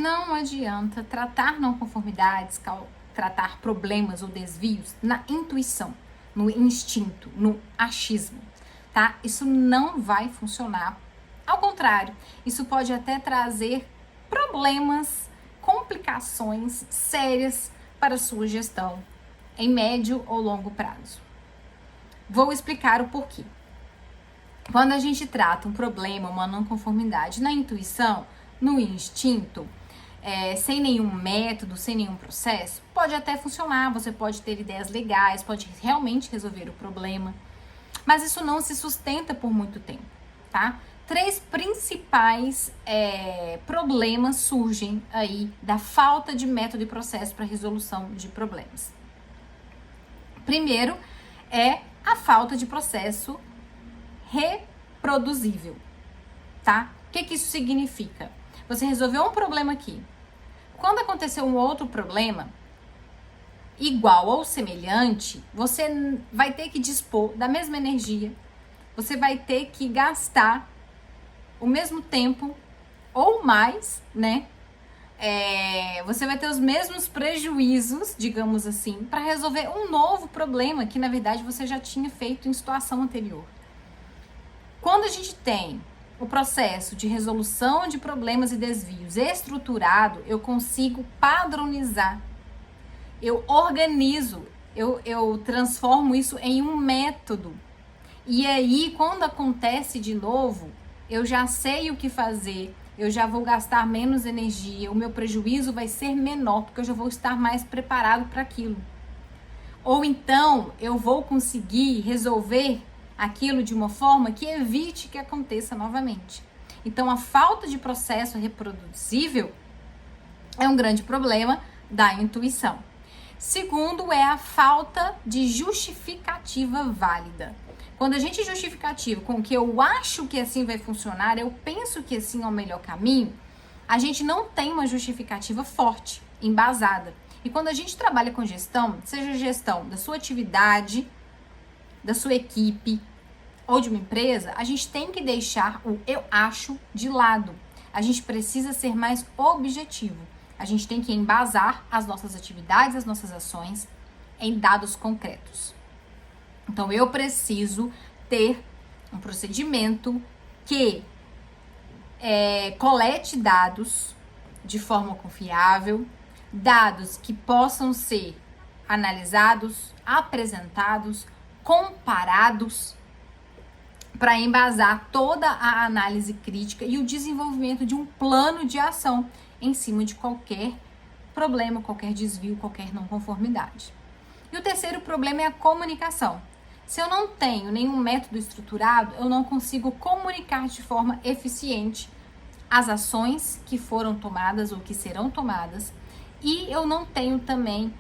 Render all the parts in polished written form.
não adianta tratar não conformidades, tratar problemas ou desvios na intuição, no instinto, no achismo, tá? Isso não vai funcionar. Ao contrário, isso pode até trazer problemas, complicações sérias para a sua gestão em médio ou longo prazo. Vou explicar o porquê. Quando a gente trata um problema, uma não conformidade na intuição, no instinto, sem nenhum método, sem nenhum processo, pode até funcionar, você pode ter ideias legais, pode realmente resolver o problema, mas isso não se sustenta por muito tempo, tá? 3 principais problemas surgem aí da falta de método e processo para resolução de problemas. Primeiro é a falta de processo reproduzível, tá? O que isso significa? Você resolveu um problema aqui. Quando acontecer um outro problema, igual ou semelhante, você vai ter que dispor da mesma energia, você vai ter que gastar o mesmo tempo ou mais, né? Você vai ter os mesmos prejuízos, digamos assim, para resolver um novo problema que, na verdade, você já tinha feito em situação anterior. Quando a gente tem o processo de resolução de problemas e desvios estruturado, eu consigo padronizar, eu organizo, eu transformo isso em um método. E aí, quando acontece de novo, eu já sei o que fazer, eu já vou gastar menos energia, o meu prejuízo vai ser menor, porque eu já vou estar mais preparado para aquilo. Ou então, eu vou conseguir resolver aquilo de uma forma que evite que aconteça novamente. Então, a falta de processo reproduzível é um grande problema da intuição. Segundo, é a falta de justificativa válida. Quando a gente justificativa com o que eu acho que assim vai funcionar, eu penso que assim é o melhor caminho, a gente não tem uma justificativa forte, embasada. E quando a gente trabalha com gestão, seja gestão da sua atividade, da sua equipe ou de uma empresa, a gente tem que deixar o eu acho de lado. A gente precisa ser mais objetivo. A gente tem que embasar as nossas atividades, as nossas ações em dados concretos. Então, eu preciso ter um procedimento que colete dados de forma confiável, dados que possam ser analisados, apresentados, comparados, para embasar toda a análise crítica e o desenvolvimento de um plano de ação em cima de qualquer problema, qualquer desvio, qualquer não conformidade. E o terceiro problema é a comunicação. Se eu não tenho nenhum método estruturado, eu não consigo comunicar de forma eficiente as ações que foram tomadas ou que serão tomadas, e eu não tenho também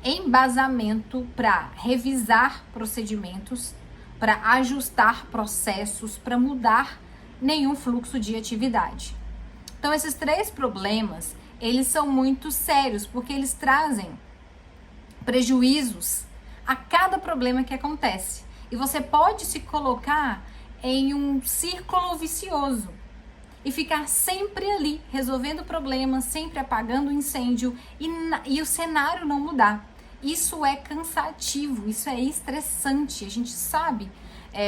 embasamento para revisar procedimentos, para ajustar processos, para mudar nenhum fluxo de atividade. Então, esses 3 problemas, eles são muito sérios, porque eles trazem prejuízos a cada problema que acontece. E você pode se colocar em um círculo vicioso e ficar sempre ali, resolvendo problemas, sempre apagando o incêndio e o cenário não mudar. Isso é cansativo, isso é estressante, a gente sabe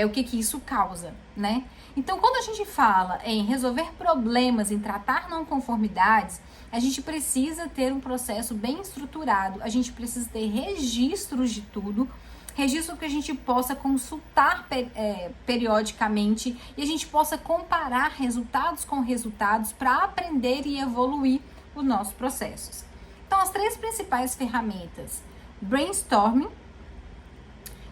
o que isso causa, né? Então, quando a gente fala em resolver problemas, em tratar não conformidades, a gente precisa ter um processo bem estruturado, a gente precisa ter registros de tudo, registro que a gente possa consultar periodicamente e a gente possa comparar resultados com resultados para aprender e evoluir os nossos processos. Então, as 3 principais ferramentas: brainstorming,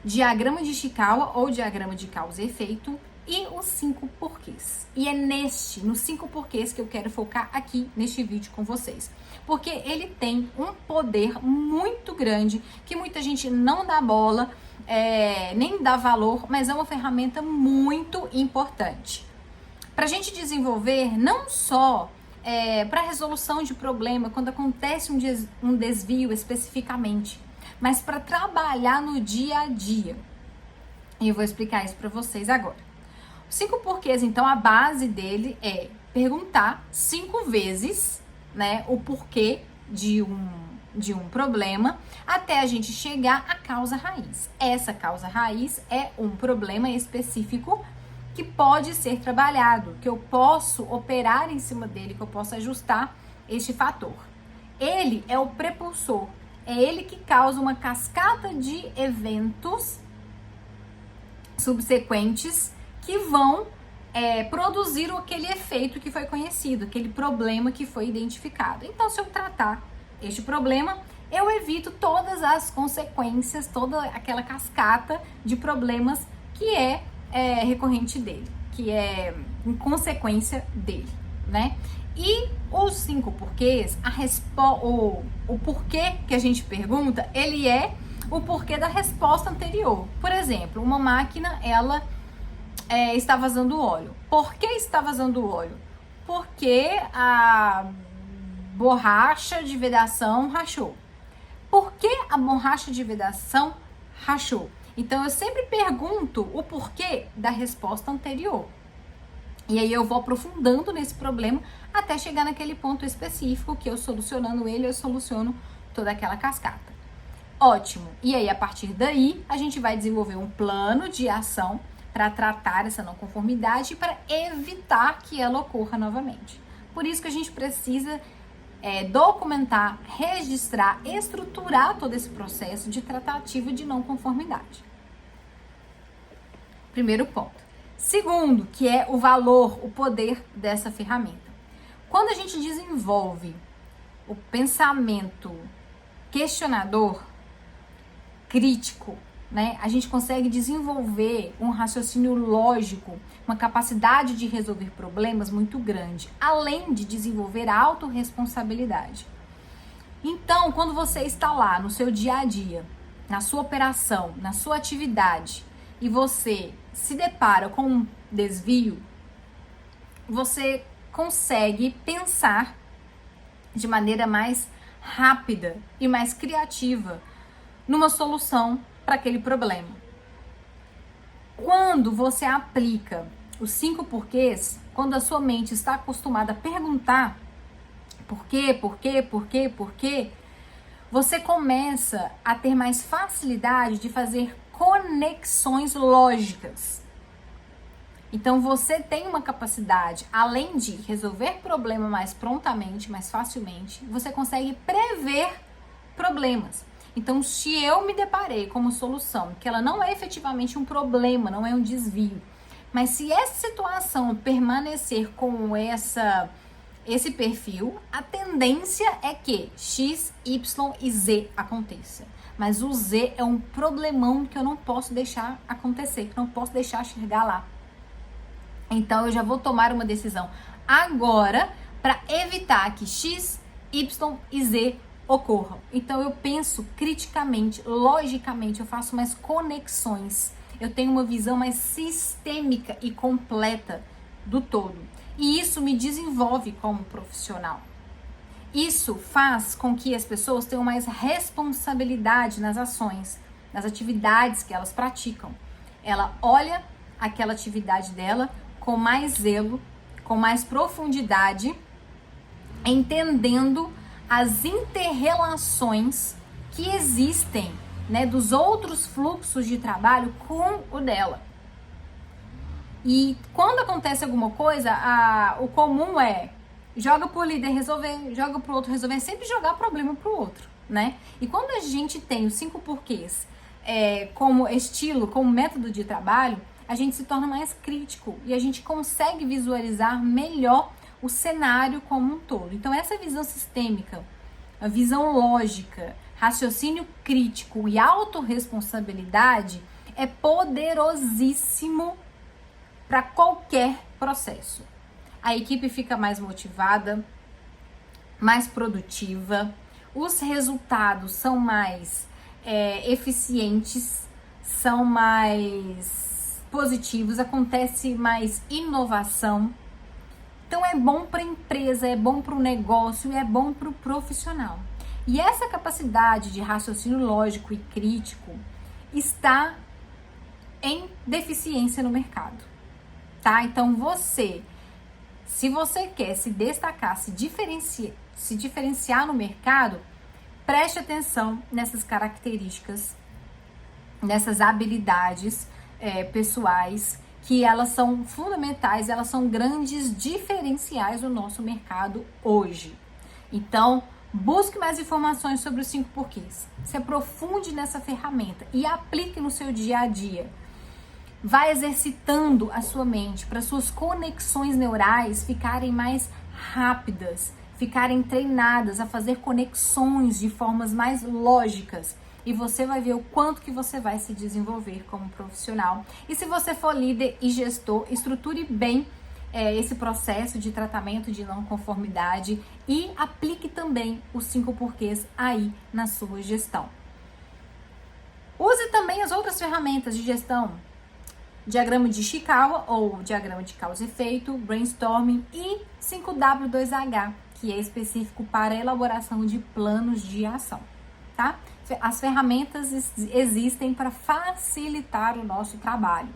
diagrama de Ishikawa ou diagrama de causa e efeito, e os 5 porquês. E é nos 5 porquês que eu quero focar aqui neste vídeo com vocês. Porque ele tem um poder muito grande que muita gente não dá bola, nem dá valor, mas é uma ferramenta muito importante. Para a gente desenvolver não só para resolução de problema, quando acontece um desvio especificamente, mas para trabalhar no dia a dia. E eu vou explicar isso para vocês agora. 5 porquês, então, a base dele é perguntar 5 vezes né, o porquê de um problema até a gente chegar à causa raiz. Essa causa raiz é um problema específico que pode ser trabalhado, que eu posso operar em cima dele, que eu posso ajustar este fator. Ele é o prepulsor, é ele que causa uma cascata de eventos subsequentes que vão produzir aquele efeito que foi conhecido, aquele problema que foi identificado. Então, se eu tratar este problema, eu evito todas as consequências, toda aquela cascata de problemas que é recorrente dele, que é em consequência dele, né? E os 5 porquês, o porquê que a gente pergunta, ele é o porquê da resposta anterior. Por exemplo, uma máquina, ela está vazando óleo. Por que está vazando óleo? Porque a borracha de vedação rachou. Por que a borracha de vedação rachou? Então, eu sempre pergunto o porquê da resposta anterior. E aí eu vou aprofundando nesse problema até chegar naquele ponto específico que eu solucionando ele, eu soluciono toda aquela cascata. Ótimo! E aí, a partir daí, a gente vai desenvolver um plano de ação para tratar essa não conformidade e para evitar que ela ocorra novamente. Por isso que a gente precisa documentar, registrar, estruturar todo esse processo de tratativa de não conformidade. Primeiro ponto. Segundo, que é o valor, o poder dessa ferramenta. Quando a gente desenvolve o pensamento questionador, crítico, né, a gente consegue desenvolver um raciocínio lógico, uma capacidade de resolver problemas muito grande, além de desenvolver a autorresponsabilidade. Então, quando você está lá no seu dia a dia, na sua operação, na sua atividade, e você se depara com um desvio, você consegue pensar de maneira mais rápida e mais criativa numa solução para aquele problema. Quando você aplica os 5 porquês, quando a sua mente está acostumada a perguntar por quê, você começa a ter mais facilidade de fazer conexões lógicas. Então, você tem uma capacidade, além de resolver problema mais prontamente, mais facilmente, você consegue prever problemas. Então, se eu me deparei com uma solução, que ela não é efetivamente um problema, não é um desvio, mas se essa situação permanecer com esse perfil, a tendência é que X, Y e Z aconteça. Mas o Z é um problemão que eu não posso deixar acontecer, que não posso deixar chegar lá. Então, eu já vou tomar uma decisão agora para evitar que X, Y e Z ocorram. Então, eu penso criticamente, logicamente, eu faço mais conexões. Eu tenho uma visão mais sistêmica e completa do todo. E isso me desenvolve como profissional. Isso faz com que as pessoas tenham mais responsabilidade nas ações, nas atividades que elas praticam. Ela olha aquela atividade dela com mais zelo, com mais profundidade, entendendo as interrelações que existem, né, dos outros fluxos de trabalho com o dela. E quando acontece alguma coisa, o comum é joga pro líder resolver, joga pro outro resolver, é sempre jogar problema pro outro, né? E quando a gente tem os 5 porquês como estilo, como método de trabalho, a gente se torna mais crítico e a gente consegue visualizar melhor o cenário como um todo. Então, essa visão sistêmica, a visão lógica, raciocínio crítico e autorresponsabilidade é poderosíssimo para qualquer processo. A equipe fica mais motivada, mais produtiva, os resultados são mais eficientes, são mais positivos, acontece mais inovação. Então, é bom para a empresa, é bom para o negócio e é bom para o profissional. E essa capacidade de raciocínio lógico e crítico está em deficiência no mercado, tá? Então, você Se você quer se destacar, se diferenciar no mercado, preste atenção nessas características, nessas habilidades pessoais, que elas são fundamentais, elas são grandes diferenciais do nosso mercado hoje. Então, busque mais informações sobre os 5 porquês. Se aprofunde nessa ferramenta e aplique no seu dia a dia. Vai exercitando a sua mente para suas conexões neurais ficarem mais rápidas, ficarem treinadas a fazer conexões de formas mais lógicas. E você vai ver o quanto que você vai se desenvolver como profissional. E se você for líder e gestor, estruture bem esse processo de tratamento de não conformidade e aplique também os 5 porquês aí na sua gestão. Use também as outras ferramentas de gestão. Diagrama de Ishikawa ou diagrama de causa e efeito, brainstorming e 5W2H, que é específico para a elaboração de planos de ação, tá? As ferramentas existem para facilitar o nosso trabalho,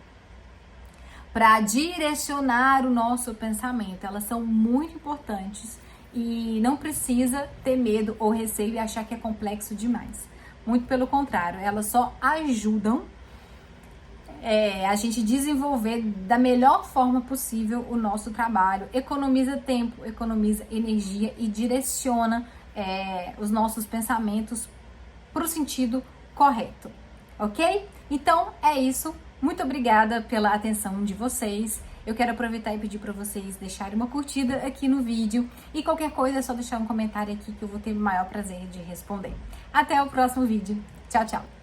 para direcionar o nosso pensamento. Elas são muito importantes e não precisa ter medo ou receio e achar que é complexo demais. Muito pelo contrário, elas só ajudam a gente desenvolver da melhor forma possível o nosso trabalho, economiza tempo, economiza energia e direciona os nossos pensamentos para o sentido correto, ok? Então é isso, muito obrigada pela atenção de vocês. Eu quero aproveitar e pedir para vocês deixarem uma curtida aqui no vídeo e qualquer coisa é só deixar um comentário aqui que eu vou ter o maior prazer de responder. Até o próximo vídeo, tchau, tchau!